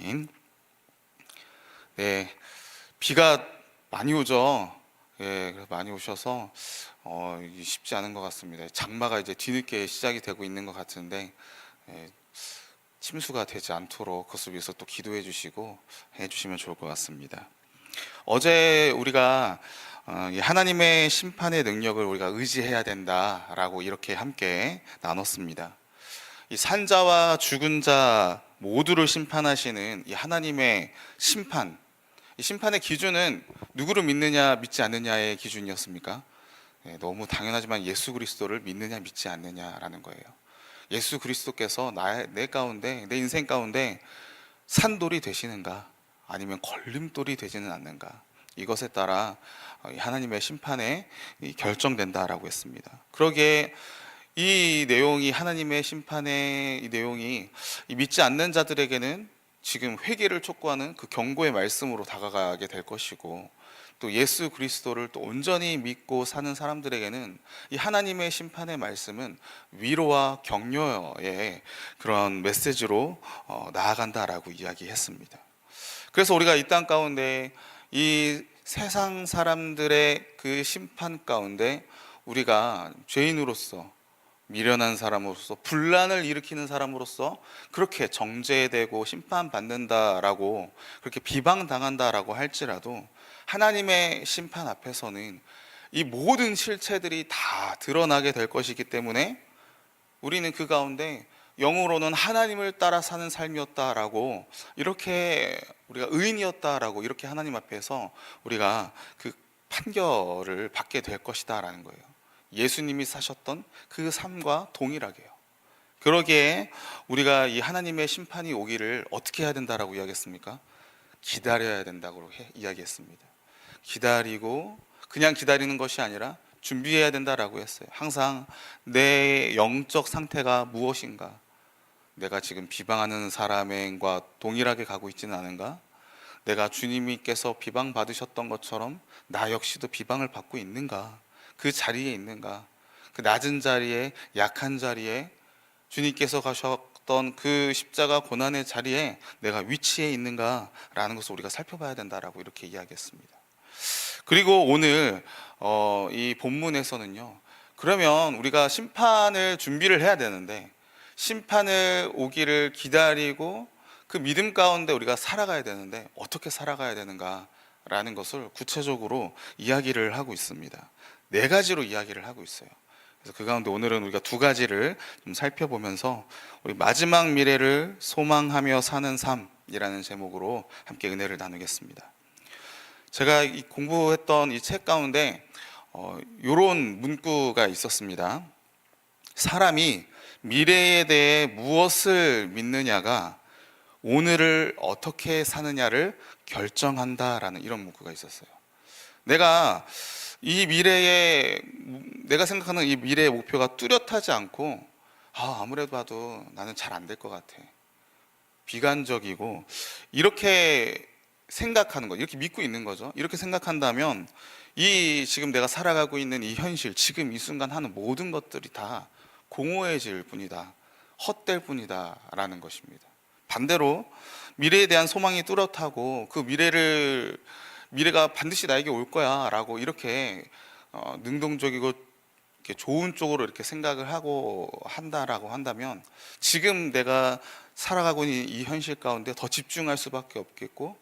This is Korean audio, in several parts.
아멘. 네, 비가 많이 오죠. 예, 그래서 많이 오셔서 이게 쉽지 않은 것 같습니다. 장마가 이제 뒤늦게 시작이 되고 있는 것 같은데 예, 침수가 되지 않도록 그것을 위해서 또 기도해 주시고 해 주시면 좋을 것 같습니다. 어제 우리가 이 하나님의 심판의 능력을 우리가 의지해야 된다라고 이렇게 함께 나눴습니다. 이 산자와 죽은 자 모두를 심판하시는 이 하나님의 심판, 이 심판의 기준은 누구를 믿느냐 믿지 않느냐의 기준이었습니까? 네, 너무 당연하지만 예수 그리스도를 믿느냐 믿지 않느냐라는 거예요. 예수 그리스도께서 내 가운데, 내 인생 가운데 산돌이 되시는가 아니면 걸림돌이 되지는 않는가, 이것에 따라 하나님의 심판에 결정된다라고 했습니다. 그러기에 이 내용이, 하나님의 심판의 이 내용이 믿지 않는 자들에게는 지금 회개를 촉구하는 그 경고의 말씀으로 다가가게 될 것이고, 또 예수 그리스도를 또 온전히 믿고 사는 사람들에게는 이 하나님의 심판의 말씀은 위로와 격려의 그런 메시지로 나아간다라고 이야기했습니다. 그래서 우리가 이 땅 가운데 이 세상 사람들의 그 심판 가운데 우리가 죄인으로서, 미련한 사람으로서, 분란을 일으키는 사람으로서 그렇게 정죄되고 심판받는다라고, 그렇게 비방당한다라고 할지라도 하나님의 심판 앞에서는 이 모든 실체들이 다 드러나게 될 것이기 때문에 우리는 그 가운데 영으로는 하나님을 따라 사는 삶이었다라고, 이렇게 우리가 의인이었다라고 이렇게 하나님 앞에서 우리가 그 판결을 받게 될 것이다라는 거예요. 예수님이 사셨던 그 삶과 동일하게요. 그러기에 우리가 이 하나님의 심판이 오기를 어떻게 해야 된다라고 이야기했습니까? 기다려야 된다고 이야기했습니다. 기다리고 그냥 기다리는 것이 아니라 준비해야 된다라고 했어요. 항상 내 영적 상태가 무엇인가, 내가 지금 비방하는 사람과 동일하게 가고 있지는 않은가, 내가 주님께서 비방받으셨던 것처럼 나 역시도 비방을 받고 있는가, 그 자리에 있는가, 그 낮은 자리에, 약한 자리에, 주님께서 가셨던 그 십자가 고난의 자리에 내가 위치해 있는가라는 것을 우리가 살펴봐야 된다라고 이렇게 이야기했습니다. 그리고 오늘 이 본문에서는요, 그러면 우리가 심판을 준비를 해야 되는데 심판을 오기를 기다리고 그 믿음 가운데 우리가 살아가야 되는데 어떻게 살아가야 되는가라는 것을 구체적으로 이야기를 하고 있습니다. 4가지로 이야기를 하고 있어요. 그래서 그 가운데 오늘은 우리가 2가지를 좀 살펴보면서 우리 마지막 미래를 소망하며 사는 삶이라는 제목으로 함께 은혜를 나누겠습니다. 제가 공부했던 이 책 가운데 이런 문구가 있었습니다. 사람이 미래에 대해 무엇을 믿느냐가 오늘을 어떻게 사느냐를 결정한다라는 이런 문구가 있었어요. 내가 이 미래에, 내가 생각하는 이 미래의 목표가 뚜렷하지 않고 아무래도 봐도 나는 잘 안 될 것 같아, 비관적이고, 이렇게 생각하는 거, 이렇게 믿고 있는 거죠. 이렇게 생각한다면 이 지금 내가 살아가고 있는 이 현실, 지금 이 순간 하는 모든 것들이 다 공허해질 뿐이다, 헛될 뿐이다 라는 것입니다. 반대로 미래에 대한 소망이 뚜렷하고 그 미래가 반드시 나에게 올 거야 라고 이렇게 능동적이고 이렇게 좋은 쪽으로 이렇게 생각을 하고 한다라고 한다면 지금 내가 살아가고 있는 이 현실 가운데 더 집중할 수밖에 없겠고,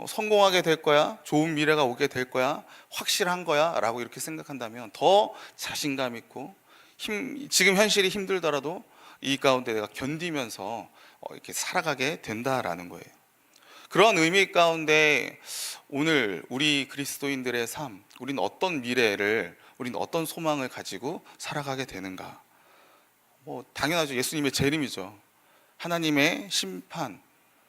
성공하게 될 거야, 좋은 미래가 오게 될 거야, 확실한 거야 라고 이렇게 생각한다면 더 자신감 있고 지금 현실이 힘들더라도 이 가운데 내가 견디면서 이렇게 살아가게 된다라는 거예요. 그런 의미 가운데 오늘 우리 그리스도인들의 삶, 우리는 어떤 미래를, 우리는 어떤 소망을 가지고 살아가게 되는가? 당연하죠. 예수님의 재림이죠. 하나님의 심판,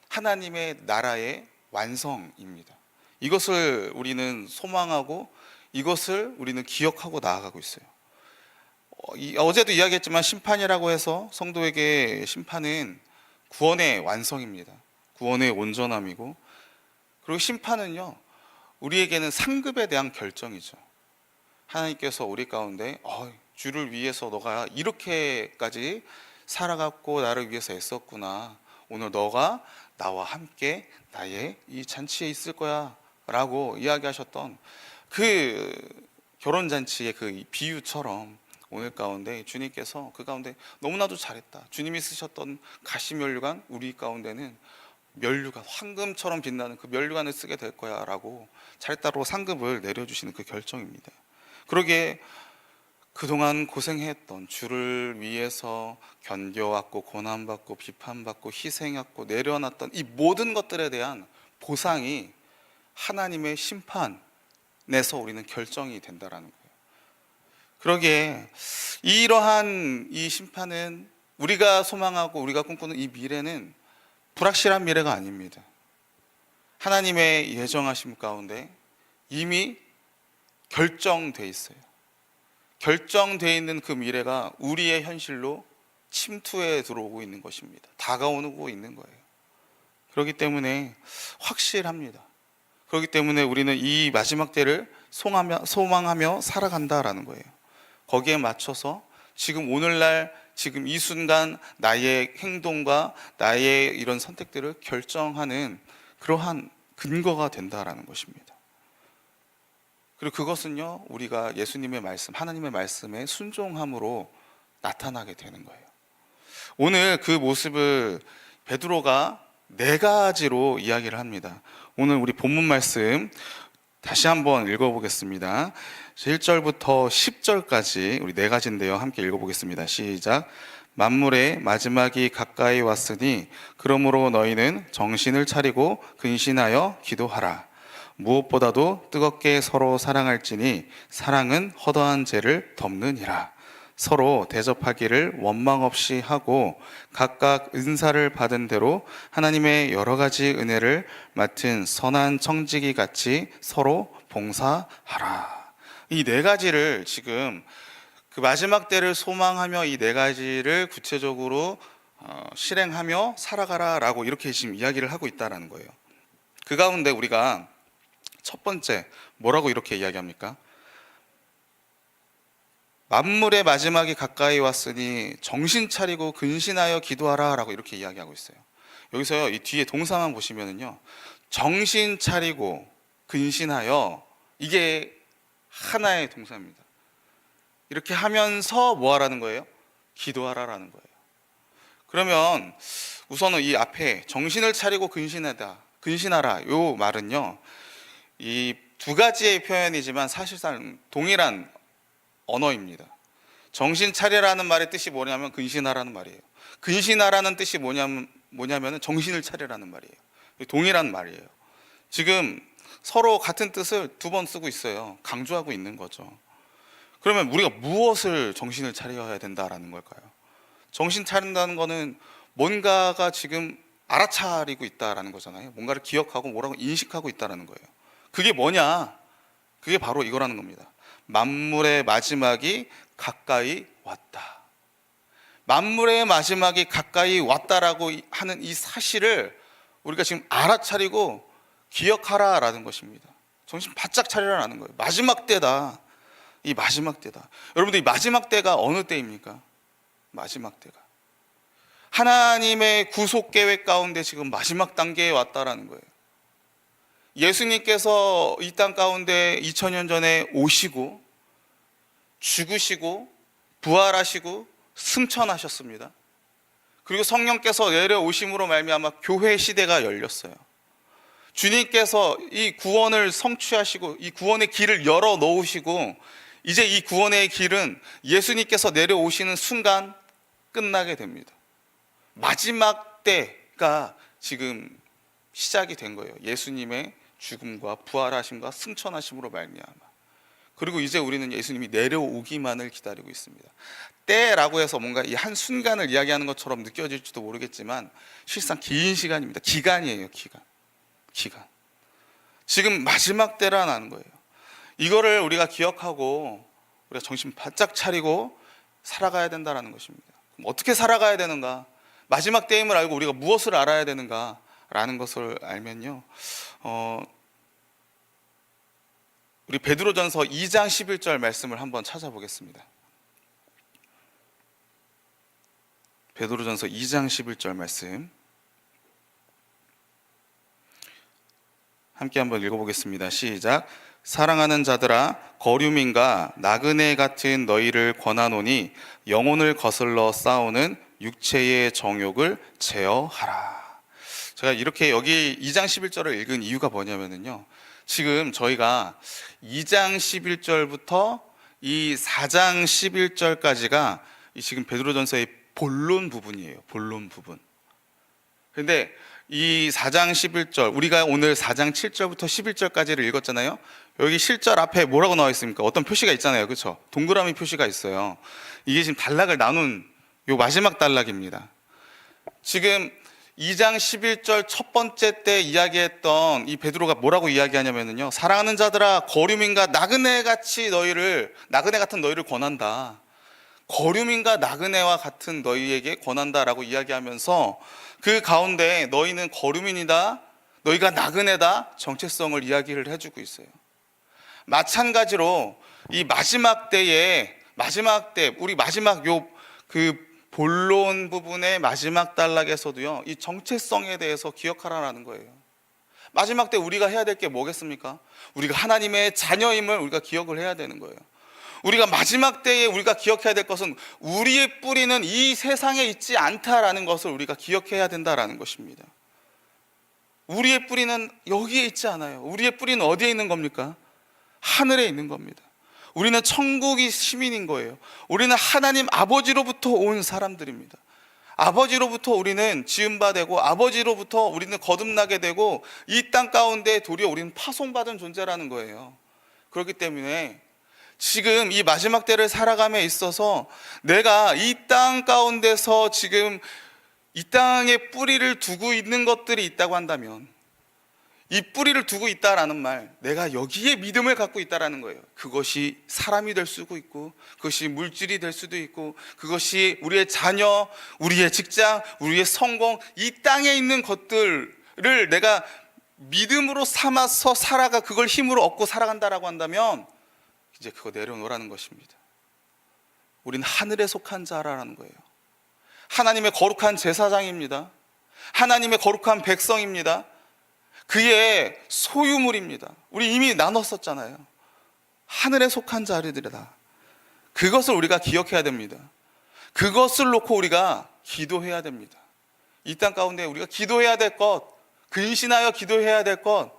하나님의 나라의 완성입니다. 이것을 우리는 소망하고 이것을 우리는 기억하고 나아가고 있어요. 어제도 이야기했지만 심판이라고 해서 성도에게 심판은 구원의 완성입니다. 구원의 온전함이고, 그리고 심판은요, 우리에게는 상급에 대한 결정이죠. 하나님께서 우리 가운데 주를 위해서 너가 이렇게까지 살아갔고 나를 위해서 애썼구나, 오늘 너가 나와 함께 나의 이 잔치에 있을 거야 라고 이야기하셨던 그 결혼잔치의 그 비유처럼 오늘 가운데 주님께서 그 가운데 너무나도 잘했다, 주님이 쓰셨던 가시면류관 우리 가운데는 면류관, 황금처럼 빛나는 그 면류관을 쓰게 될 거야 라고 잘했다고 상급을 내려주시는 그 결정입니다. 그러기에 그동안 고생했던, 주를 위해서 견뎌왔고 고난받고 비판받고 희생했고 내려놨던 이 모든 것들에 대한 보상이 하나님의 심판에서 우리는 결정이 된다라는 거예요. 그러기에 이러한 이 심판은 우리가 소망하고 우리가 꿈꾸는 이 미래는 불확실한 미래가 아닙니다. 하나님의 예정하심 가운데 이미 결정돼 있어요. 결정돼 있는 그 미래가 우리의 현실로 침투해 들어오고 있는 것입니다. 다가오고 있는 거예요. 그렇기 때문에 확실합니다. 그렇기 때문에 우리는 이 마지막 때를 소망하며 살아간다라는 거예요. 거기에 맞춰서 지금 오늘날 지금 이 순간 나의 행동과 나의 이런 선택들을 결정하는 그러한 근거가 된다라는 것입니다. 그리고 그것은요, 우리가 예수님의 말씀, 하나님의 말씀에 순종함으로 나타나게 되는 거예요. 오늘 그 모습을 베드로가 4가지로 이야기를 합니다. 오늘 우리 본문 말씀 다시 한번 읽어보겠습니다. 1절부터 10절까지 우리 4가지인데요. 함께 읽어보겠습니다. 시작. 만물의 마지막이 가까이 왔으니 그러므로 너희는 정신을 차리고 근신하여 기도하라. 무엇보다도 뜨겁게 서로 사랑할지니 사랑은 허다한 죄를 덮느니라. 서로 대접하기를 원망 없이 하고 각각 은사를 받은 대로 하나님의 여러 가지 은혜를 맡은 선한 청지기 같이 서로 봉사하라. 이 4가지를 지금 그 마지막 때를 소망하며 이 4가지를 구체적으로 실행하며 살아가라라고 이렇게 지금 이야기를 하고 있다는 거예요. 그 가운데 우리가 첫 번째 뭐라고 이렇게 이야기합니까? 만물의 마지막이 가까이 왔으니 정신 차리고 근신하여 기도하라 라고 이렇게 이야기하고 있어요. 여기서요, 이 뒤에 동사만 보시면은요, 정신 차리고 근신하여, 이게 하나의 동사입니다. 이렇게 하면서 뭐 하라는 거예요? 기도하라라는 거예요. 그러면 우선은 이 앞에 정신을 차리고 근신하라 요 말은요, 이 2가지의 표현이지만 사실상 동일한 언어입니다. 정신 차리라는 말의 뜻이 뭐냐면 근신하라는 말이에요. 근신하라는 뜻이 뭐냐면 정신을 차리라는 말이에요. 동일한 말이에요. 지금 서로 같은 뜻을 2번 쓰고 있어요. 강조하고 있는 거죠. 그러면 우리가 무엇을 정신을 차려야 된다라는 걸까요? 정신 차린다는 거는 뭔가가 지금 알아차리고 있다라는 거잖아요. 뭔가를 기억하고 뭐라고 인식하고 있다라는 거예요. 그게 뭐냐? 그게 바로 이거라는 겁니다. 만물의 마지막이 가까이 왔다. 만물의 마지막이 가까이 왔다라고 하는 이 사실을 우리가 지금 알아차리고 기억하라라는 것입니다. 정신 바짝 차리라라는 거예요. 마지막 때다. 이 마지막 때다. 여러분들, 이 마지막 때가 어느 때입니까? 마지막 때가 하나님의 구속 계획 가운데 지금 마지막 단계에 왔다라는 거예요. 예수님께서 이 땅 가운데 2000년 전에 오시고 죽으시고 부활하시고 승천하셨습니다. 그리고 성령께서 내려오심으로 말미암아 교회 시대가 열렸어요. 주님께서 이 구원을 성취하시고 이 구원의 길을 열어 놓으시고 이제 이 구원의 길은 예수님께서 내려오시는 순간 끝나게 됩니다. 마지막 때가 지금 시작이 된 거예요. 예수님의 죽음과 부활하심과 승천하심으로 말미암아. 그리고 이제 우리는 예수님이 내려오기만을 기다리고 있습니다. 때라고 해서 뭔가 이 한 순간을 이야기하는 것처럼 느껴질지도 모르겠지만 실상 긴 시간입니다. 기간이에요. 기간. 지금 마지막 때라는 거예요. 이거를 우리가 기억하고 우리가 정신 바짝 차리고 살아가야 된다는 것입니다. 그럼 어떻게 살아가야 되는가? 마지막 때임을 알고 우리가 무엇을 알아야 되는가? 라는 것을 알면요, 우리 베드로전서 2장 11절 말씀을 한번 찾아보겠습니다. 베드로전서 2장 11절 말씀, 함께 한번 읽어보겠습니다. 시작. 사랑하는 자들아, 거류민과 나그네 같은 너희를 권하노니 영혼을 거슬러 싸우는 육체의 정욕을 제어하라. 제가 이렇게 여기 2장 11절을 읽은 이유가 뭐냐면요, 지금 저희가 2장 11절부터 이 4장 11절까지가 지금 베드로전서의 본론 부분이에요. 본론 부분. 근데 이 4장 11절, 우리가 오늘 4장 7절부터 11절까지를 읽었잖아요. 여기 실절 앞에 뭐라고 나와 있습니까? 어떤 표시가 있잖아요. 그렇죠? 동그라미 표시가 있어요. 이게 지금 단락을 나눈 요 마지막 단락입니다. 지금 2장 11절 첫 번째 때 이야기했던 이 베드로가 뭐라고 이야기하냐면요, 사랑하는 자들아, 거류민과 나그네 같은 너희를 권한다. 거류민과 나그네와 같은 너희에게 권한다라고 이야기하면서 그 가운데 너희는 거류민이다, 너희가 나그네다, 정체성을 이야기를 해주고 있어요. 마찬가지로 이 마지막 때 우리 마지막 그 본론 부분의 마지막 단락에서도요, 이 정체성에 대해서 기억하라는 거예요. 마지막 때 우리가 해야 될 게 뭐겠습니까? 우리가 하나님의 자녀임을 우리가 기억을 해야 되는 거예요. 우리가 마지막 때에 우리가 기억해야 될 것은 우리의 뿌리는 이 세상에 있지 않다라는 것을 우리가 기억해야 된다라는 것입니다. 우리의 뿌리는 여기에 있지 않아요. 우리의 뿌리는 어디에 있는 겁니까? 하늘에 있는 겁니다. 우리는 천국의 시민인 거예요. 우리는 하나님 아버지로부터 온 사람들입니다. 아버지로부터 우리는 지음받고, 아버지로부터 우리는 거듭나게 되고, 이 땅 가운데 도리어 우리는 파송받은 존재라는 거예요. 그렇기 때문에 지금 이 마지막 때를 살아감에 있어서 내가 이 땅 가운데서 지금 이 땅에 뿌리를 두고 있는 것들이 있다고 한다면, 이 뿌리를 두고 있다라는 말, 내가 여기에 믿음을 갖고 있다라는 거예요. 그것이 사람이 될 수도 있고, 그것이 물질이 될 수도 있고, 그것이 우리의 자녀, 우리의 직장, 우리의 성공, 이 땅에 있는 것들을 내가 믿음으로 삼아서 그걸 힘으로 얻고 살아간다라고 한다면, 이제 그거 내려놓으라는 것입니다. 우리는 하늘에 속한 자라는 거예요. 하나님의 거룩한 제사장입니다. 하나님의 거룩한 백성입니다. 그의 소유물입니다. 우리 이미 나눴었잖아요. 하늘에 속한 자들이다. 그것을 우리가 기억해야 됩니다. 그것을 놓고 우리가 기도해야 됩니다. 이 땅 가운데 우리가 기도해야 될 것, 근신하여 기도해야 될 것,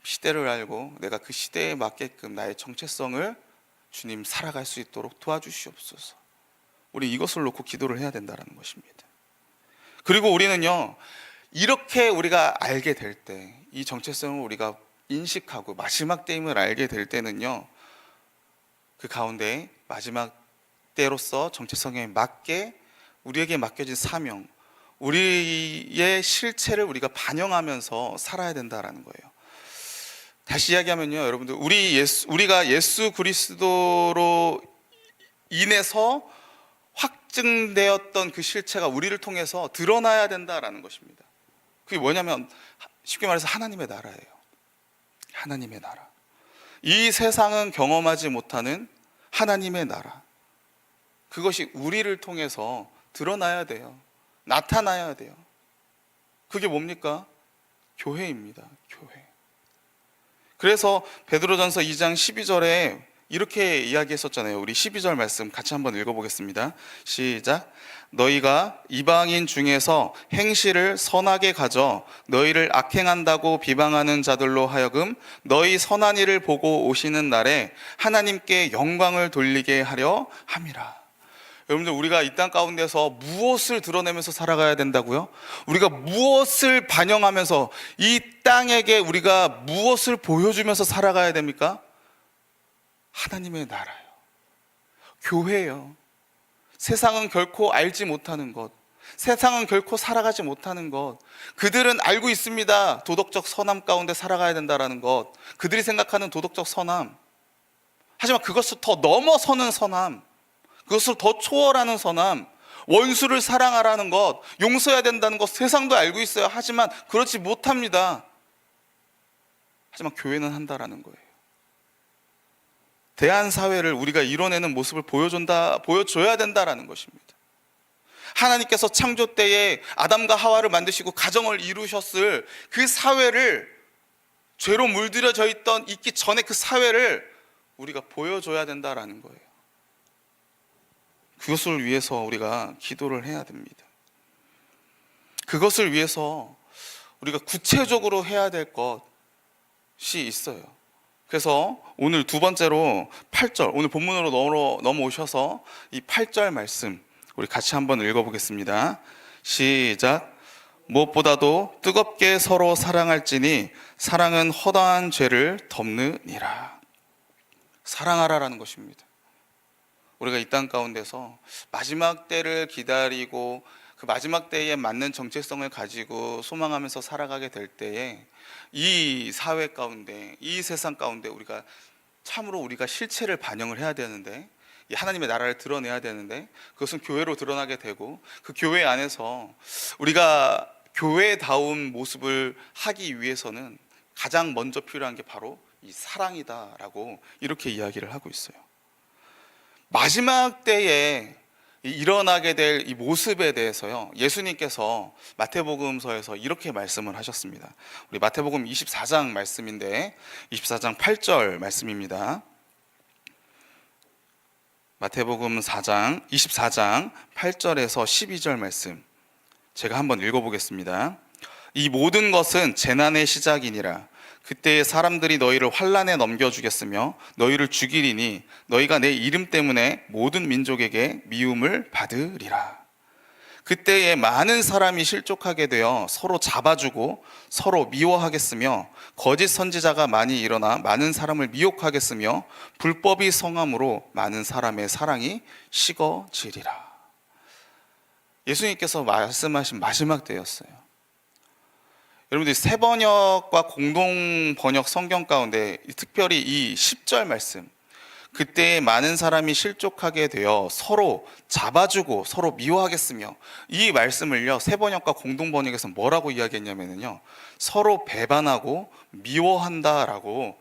시대를 알고 내가 그 시대에 맞게끔 나의 정체성을 주님 살아갈 수 있도록 도와주시옵소서. 우리 이것을 놓고 기도를 해야 된다는 것입니다. 그리고 우리는요, 이렇게 우리가 알게 될 때, 이 정체성을 우리가 인식하고 마지막 때임을 알게 될 때는요, 그 가운데 마지막 때로서 정체성에 맞게 우리에게 맡겨진 사명, 우리의 실체를 우리가 반영하면서 살아야 된다는 거예요. 다시 이야기하면요, 여러분들, 우리가 예수 그리스도로 인해서 확증되었던 그 실체가 우리를 통해서 드러나야 된다라는 것입니다. 그게 뭐냐면 쉽게 말해서 하나님의 나라예요. 하나님의 나라. 이 세상은 경험하지 못하는 하나님의 나라. 그것이 우리를 통해서 드러나야 돼요. 나타나야 돼요. 그게 뭡니까? 교회입니다. 교회. 그래서 베드로전서 2장 12절에 이렇게 이야기했었잖아요. 우리 12절 말씀 같이 한번 읽어보겠습니다. 시작. 너희가 이방인 중에서 행실을 선하게 가져 너희를 악행한다고 비방하는 자들로 하여금 너희 선한 일을 보고 오시는 날에 하나님께 영광을 돌리게 하려 함이라. 여러분들, 우리가 이 땅 가운데서 무엇을 드러내면서 살아가야 된다고요? 우리가 무엇을 반영하면서 이 땅에게 우리가 무엇을 보여주면서 살아가야 됩니까? 하나님의 나라요. 교회요. 세상은 결코 알지 못하는 것, 세상은 결코 살아가지 못하는 것, 그들은 알고 있습니다. 도덕적 선함 가운데 살아가야 된다는 것, 그들이 생각하는 도덕적 선함. 하지만 그것을 더 넘어서는 선함, 그것을 더 초월하는 선함, 원수를 사랑하라는 것, 용서해야 된다는 것, 세상도 알고 있어요. 하지만 그렇지 못합니다. 하지만 교회는 한다라는 거예요. 대한 사회를 우리가 이뤄내는 모습을 보여줘야 된다라는 것입니다. 하나님께서 창조 때에 아담과 하와를 만드시고 가정을 이루셨을 그 사회를, 죄로 물들여져 있기 전에 그 사회를 우리가 보여줘야 된다라는 거예요. 그것을 위해서 우리가 기도를 해야 됩니다. 그것을 위해서 우리가 구체적으로 해야 될 것이 있어요. 그래서 오늘 두 번째로 8절, 오늘 본문으로 넘어오셔서 이 8절 말씀 우리 같이 한번 읽어보겠습니다. 시작. 무엇보다도 뜨겁게 서로 사랑할지니 사랑은 허다한 죄를 덮느니라. 사랑하라라는 것입니다. 우리가 이 땅 가운데서 마지막 때를 기다리고 그 마지막 때에 맞는 정체성을 가지고 소망하면서 살아가게 될 때에 이 사회 가운데, 이 세상 가운데 참으로 우리가 실체를 반영을 해야 되는데, 하나님의 나라를 드러내야 되는데, 그것은 교회로 드러나게 되고, 그 교회 안에서 우리가 교회다운 모습을 하기 위해서는 가장 먼저 필요한 게 바로 이 사랑이다라고 이렇게 이야기를 하고 있어요. 마지막 때에 일어나게 될 이 모습에 대해서요, 예수님께서 마태복음서에서 이렇게 말씀을 하셨습니다. 우리 마태복음 24장 말씀인데 24장 8절 말씀입니다. 마태복음 24장 8절에서 12절 말씀 제가 한번 읽어보겠습니다. 이 모든 것은 재난의 시작이니라. 그때 사람들이 너희를 환난에 넘겨주겠으며 너희를 죽이리니 너희가 내 이름 때문에 모든 민족에게 미움을 받으리라. 그때에 많은 사람이 실족하게 되어 서로 잡아주고 서로 미워하겠으며 거짓 선지자가 많이 일어나 많은 사람을 미혹하겠으며 불법이 성함으로 많은 사람의 사랑이 식어지리라. 예수님께서 말씀하신 마지막 때였어요. 여러분들이 새 번역과 공동 번역 성경 가운데 특별히 이 10절 말씀, 그때 많은 사람이 실족하게 되어 서로 잡아주고 서로 미워하겠으며, 이 말씀을요 새 번역과 공동 번역에서 뭐라고 이야기했냐면요, 서로 배반하고 미워한다라고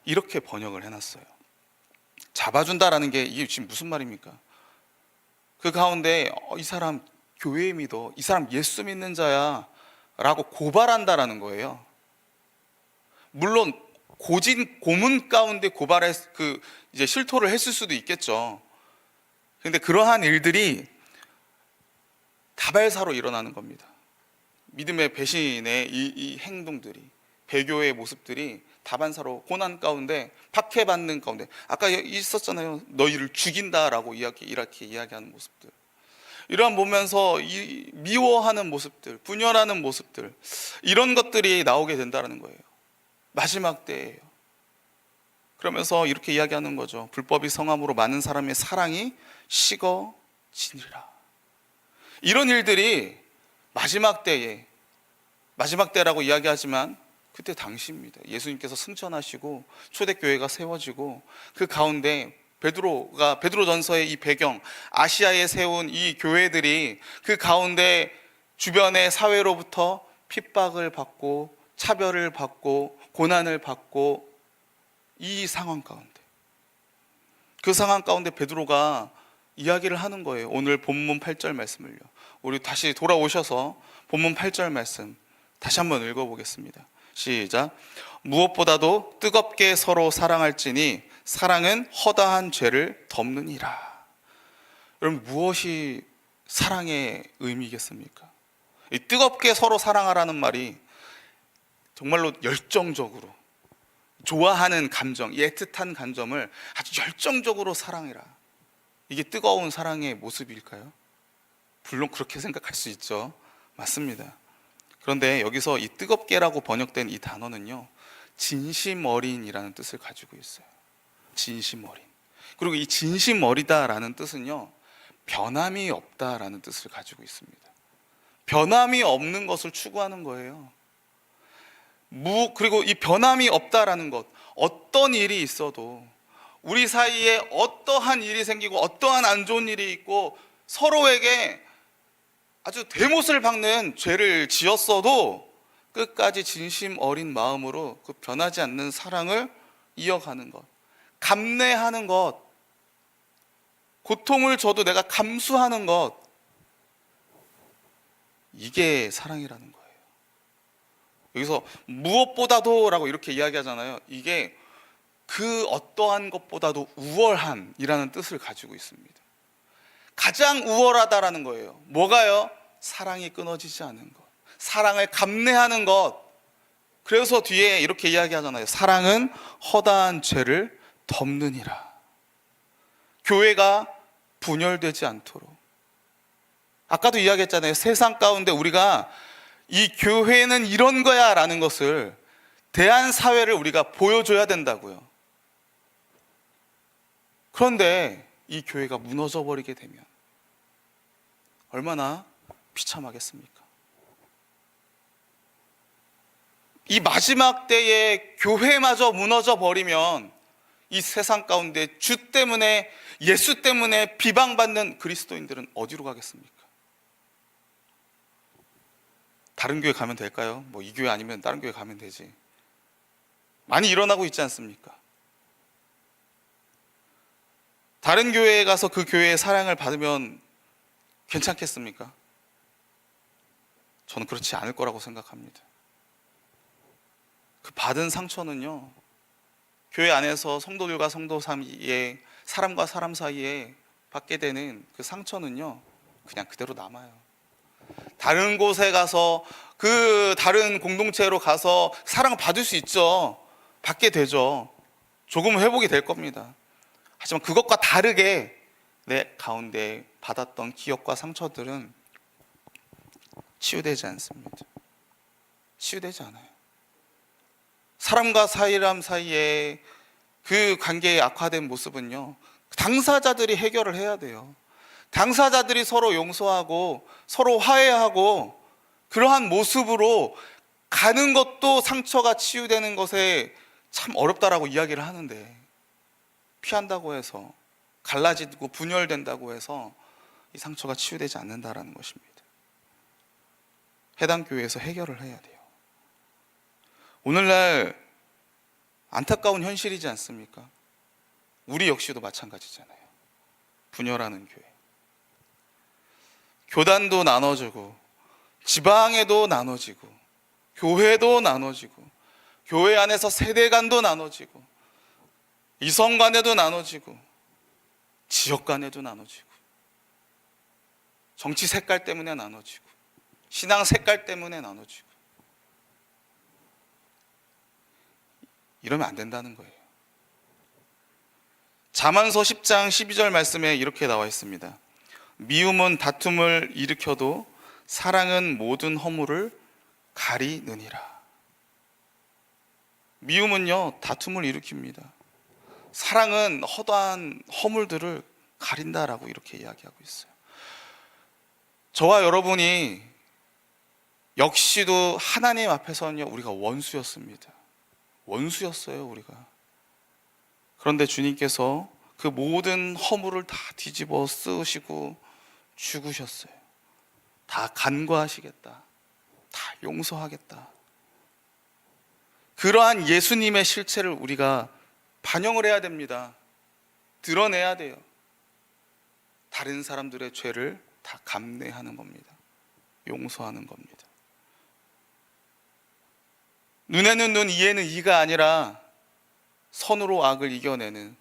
이렇게 번역을 해놨어요. 잡아준다라는 게 이게 지금 무슨 말입니까? 그 가운데 이 사람 교회 믿어, 이 사람 예수 믿는 자야 라고 고발한다라는 거예요. 물론 고문 가운데 이제 실토를 했을 수도 있겠죠. 그런데 그러한 일들이 다발사로 일어나는 겁니다. 믿음의 배신의 이 행동들이, 배교의 모습들이 다반사로 고난 가운데, 박해받는 가운데, 아까 있었잖아요. 너희를 죽인다라고 이렇게 이야기하는 모습들. 이러한 보면서 미워하는 모습들, 분열하는 모습들, 이런 것들이 나오게 된다는 거예요. 마지막 때예요. 그러면서 이렇게 이야기하는 거죠. 불법이 성함으로 많은 사람의 사랑이 식어지리라. 이런 일들이 마지막 때라고 이야기하지만 그때 당시입니다. 예수님께서 승천하시고 초대교회가 세워지고, 그 가운데 베드로전서의 이 배경, 아시아에 세운 이 교회들이 그 가운데 주변의 사회로부터 핍박을 받고 차별을 받고 고난을 받고, 이 상황 가운데, 그 상황 가운데 베드로가 이야기를 하는 거예요. 오늘 본문 8절 말씀을요, 우리 다시 돌아오셔서 본문 8절 말씀 다시 한번 읽어보겠습니다. 시작. 무엇보다도 뜨겁게 서로 사랑할지니 사랑은 허다한 죄를 덮느니라. 여러분, 무엇이 사랑의 의미겠습니까? 이 뜨겁게 서로 사랑하라는 말이 정말로 열정적으로 좋아하는 감정, 이 애틋한 감정을 아주 열정적으로 사랑해라. 이게 뜨거운 사랑의 모습일까요? 물론 그렇게 생각할 수 있죠. 맞습니다. 그런데 여기서 이 뜨겁게라고 번역된 이 단어는요, 진심 어린이라는 뜻을 가지고 있어요. 진심 어린. 그리고 이 진심 어리다라는 뜻은요, 변함이 없다라는 뜻을 가지고 있습니다. 변함이 없는 것을 추구하는 거예요. 그리고 이 변함이 없다라는 것, 어떤 일이 있어도, 우리 사이에 어떠한 일이 생기고 어떠한 안 좋은 일이 있고 서로에게 아주 대못을 박는 죄를 지었어도 끝까지 진심 어린 마음으로 그 변하지 않는 사랑을 이어가는 것, 감내하는 것, 고통을 줘도 내가 감수하는 것, 이게 사랑이라는 거예요. 여기서 무엇보다도 라고 이렇게 이야기하잖아요. 이게 그 어떠한 것보다도 우월한이라는 뜻을 가지고 있습니다. 가장 우월하다라는 거예요. 뭐가요? 사랑이 끊어지지 않은 것, 사랑을 감내하는 것. 그래서 뒤에 이렇게 이야기하잖아요. 사랑은 허다한 죄를 덮느니라. 교회가 분열되지 않도록. 아까도 이야기했잖아요. 세상 가운데 우리가 이 교회는 이런 거야 라는 것을, 대한 사회를 우리가 보여줘야 된다고요. 그런데 이 교회가 무너져 버리게 되면 얼마나 비참하겠습니까? 이 마지막 때에 교회마저 무너져 버리면 이 세상 가운데 주 때문에, 예수 때문에 비방받는 그리스도인들은 어디로 가겠습니까? 다른 교회 가면 될까요? 뭐 이 교회 아니면 다른 교회 가면 되지. 많이 일어나고 있지 않습니까? 다른 교회에 가서 그 교회의 사랑을 받으면 괜찮겠습니까? 저는 그렇지 않을 거라고 생각합니다. 그 받은 상처는요, 교회 안에서 성도들과 성도 사이에, 사람과 사람 사이에 받게 되는 그 상처는요, 그냥 그대로 남아요. 다른 곳에 가서, 그 다른 공동체로 가서 사랑을 받을 수 있죠. 받게 되죠. 조금은 회복이 될 겁니다. 하지만 그것과 다르게 내 가운데 받았던 기억과 상처들은 치유되지 않습니다. 치유되지 않아요. 사람과 사람 사이에 그 관계의 악화된 모습은요, 당사자들이 해결을 해야 돼요. 당사자들이 서로 용서하고 서로 화해하고 그러한 모습으로 가는 것도 상처가 치유되는 것에 참 어렵다라고 이야기를 하는데, 피한다고 해서, 갈라지고 분열된다고 해서 이 상처가 치유되지 않는다라는 것입니다. 해당 교회에서 해결을 해야 돼요. 오늘날 안타까운 현실이지 않습니까? 우리 역시도 마찬가지잖아요. 분열하는 교회. 교단도 나눠지고, 지방에도 나눠지고, 교회도 나눠지고, 교회 안에서 세대 간도 나눠지고, 이성 간에도 나눠지고, 지역 간에도 나눠지고, 정치 색깔 때문에 나눠지고, 신앙 색깔 때문에 나눠지고, 이러면 안 된다는 거예요. 잠언서 10장 12절 말씀에 이렇게 나와 있습니다. 미움은 다툼을 일으켜도 사랑은 모든 허물을 가리느니라. 미움은요, 다툼을 일으킵니다. 사랑은 허다한 허물들을 가린다라고 이렇게 이야기하고 있어요. 저와 여러분이 역시도 하나님 앞에서는요, 우리가 원수였습니다. 원수였어요, 우리가. 그런데 주님께서 그 모든 허물을 다 뒤집어 쓰시고 죽으셨어요. 다 간과하시겠다, 다 용서하겠다. 그러한 예수님의 실체를 우리가 반영을 해야 됩니다. 드러내야 돼요. 다른 사람들의 죄를 다 감내하는 겁니다. 용서하는 겁니다. 눈에는 눈, 이에는 이가 아니라 선으로 악을 이겨내는,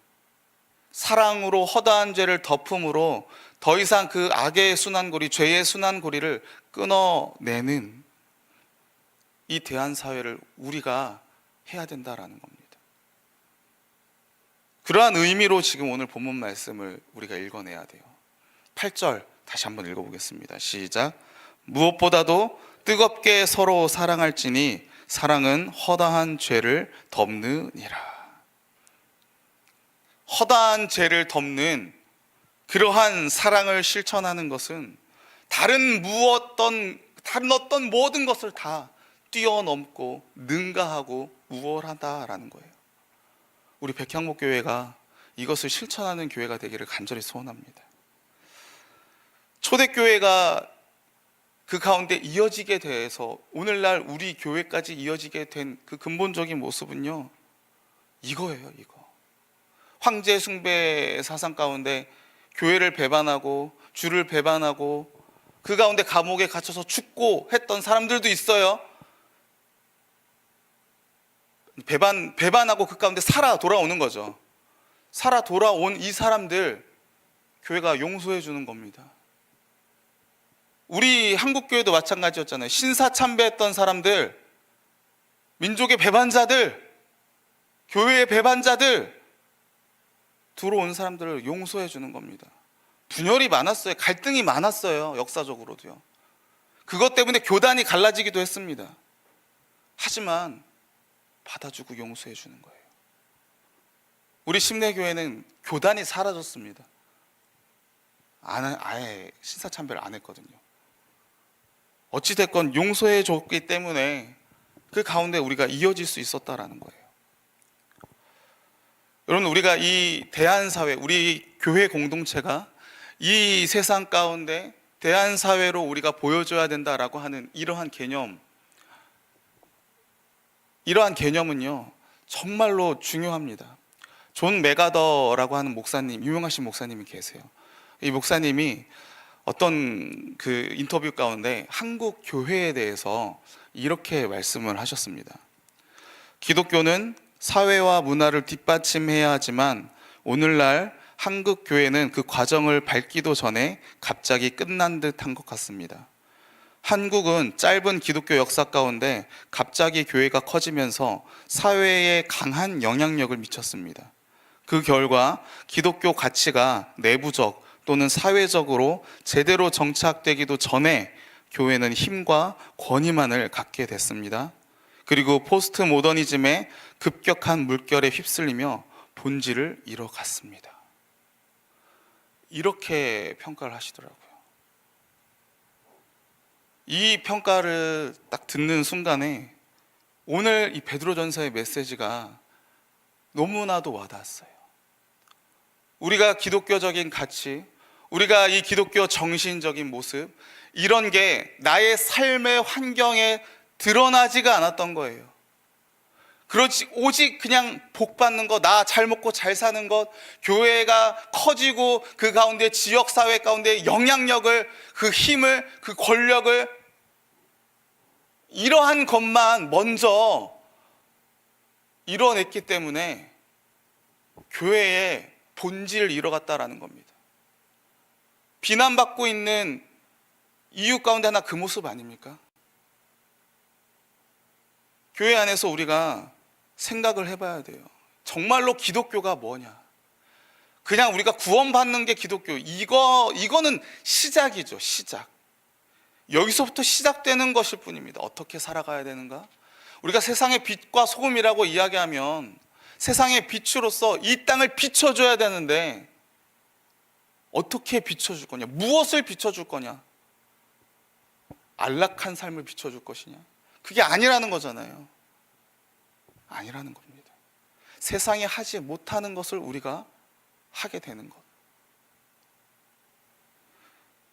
사랑으로 허다한 죄를 덮음으로 더 이상 그 악의 순환고리, 죄의 순환고리를 끊어내는 이 대한사회를 우리가 해야 된다라는 겁니다. 그러한 의미로 지금 오늘 본문 말씀을 우리가 읽어내야 돼요. 8절 다시 한번 읽어보겠습니다. 시작. 무엇보다도 뜨겁게 서로 사랑할지니 사랑은 허다한 죄를 덮느니라. 허다한 죄를 덮는 그러한 사랑을 실천하는 것은 다른 어떤 모든 것을 다 뛰어넘고 능가하고 우월하다라는 거예요. 우리 백향목교회가 이것을 실천하는 교회가 되기를 간절히 소원합니다. 초대교회가 그 가운데 이어지게 돼서 오늘날 우리 교회까지 이어지게 된 그 근본적인 모습은요, 이거예요. 이거. 황제 숭배 사상 가운데 교회를 배반하고 주를 배반하고 그 가운데 감옥에 갇혀서 죽고 했던 사람들도 있어요. 배반하고 그 가운데 살아 돌아오는 거죠. 살아 돌아온 이 사람들 교회가 용서해 주는 겁니다. 우리 한국교회도 마찬가지였잖아요. 신사참배했던 사람들, 민족의 배반자들, 교회의 배반자들, 들어온 사람들을 용서해 주는 겁니다. 분열이 많았어요. 갈등이 많았어요. 역사적으로도요. 그것 때문에 교단이 갈라지기도 했습니다. 하지만 받아주고 용서해 주는 거예요. 우리 심내교회는 교단이 사라졌습니다. 아예 신사참배를 안 했거든요. 어찌됐건 용서해 줬기 때문에 그 가운데 우리가 이어질 수 있었다라는 거예요. 여러분, 우리가 이 대한사회, 우리 교회 공동체가 이 세상 가운데 대한사회로 우리가 보여줘야 된다라고 하는 이러한 개념은요 정말로 중요합니다. 존 메가더라고 하는 목사님, 유명하신 목사님이 계세요. 이 목사님이 어떤 그 인터뷰 가운데 한국 교회에 대해서 이렇게 말씀을 하셨습니다. 기독교는 사회와 문화를 뒷받침해야 하지만 오늘날 한국 교회는 그 과정을 밟기도 전에 갑자기 끝난 듯한 것 같습니다. 한국은 짧은 기독교 역사 가운데 갑자기 교회가 커지면서 사회에 강한 영향력을 미쳤습니다. 그 결과 기독교 가치가 내부적 또는 사회적으로 제대로 정착되기도 전에 교회는 힘과 권위만을 갖게 됐습니다. 그리고 포스트 모더니즘의 급격한 물결에 휩쓸리며 본질을 잃어갔습니다. 이렇게 평가를 하시더라고요. 이 평가를 딱 듣는 순간에 오늘 이 베드로전서의 메시지가 너무나도 와닿았어요. 우리가 기독교적인 가치, 우리가 이 기독교 정신적인 모습, 이런 게 나의 삶의 환경에 드러나지가 않았던 거예요. 그렇지, 오직 그냥 복 받는 것, 나 잘 먹고 잘 사는 것, 교회가 커지고 그 가운데 지역사회 가운데 영향력을, 그 힘을, 그 권력을, 이러한 것만 먼저 이뤄냈기 때문에 교회의 본질을 잃어갔다라는 겁니다. 비난받고 있는 이유 가운데 하나 그 모습 아닙니까? 교회 안에서 우리가 생각을 해봐야 돼요. 정말로 기독교가 뭐냐? 그냥 우리가 구원받는 게 기독교, 이거는 시작이죠. 시작. 여기서부터 시작되는 것일 뿐입니다. 어떻게 살아가야 되는가? 우리가 세상의 빛과 소금이라고 이야기하면 세상의 빛으로서 이 땅을 비춰줘야 되는데 어떻게 비춰줄 거냐? 무엇을 비춰줄 거냐? 안락한 삶을 비춰줄 것이냐? 그게 아니라는 거잖아요. 아니라는 겁니다. 세상에 하지 못하는 것을 우리가 하게 되는 것.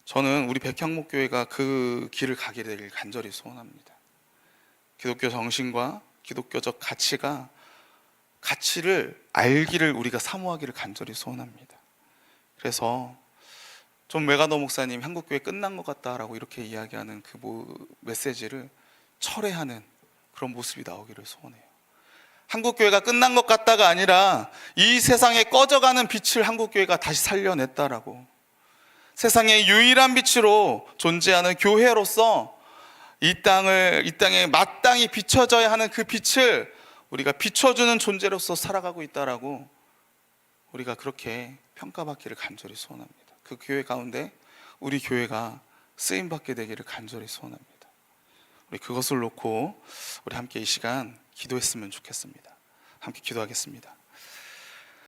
저는 우리 백향목교회가 그 길을 가게 되길 간절히 소원합니다. 기독교 정신과 기독교적 가치를 알기를 우리가 사모하기를 간절히 소원합니다. 그래서 존 메가더 목사님 한국교회 끝난 것 같다라고 이렇게 이야기하는 그 메시지를 철회하는 그런 모습이 나오기를 소원해요. 한국교회가 끝난 것 같다가 아니라 이 세상에 꺼져가는 빛을 한국교회가 다시 살려냈다라고, 세상의 유일한 빛으로 존재하는 교회로서 이 땅에 마땅히 비춰져야 하는 그 빛을 우리가 비춰주는 존재로서 살아가고 있다라고 우리가 그렇게 평가받기를 간절히 소원합니다. 그 교회 가운데 우리 교회가 쓰임받게 되기를 간절히 소원합니다. 우리 그것을 놓고 우리 함께 이 시간 기도했으면 좋겠습니다. 함께 기도하겠습니다.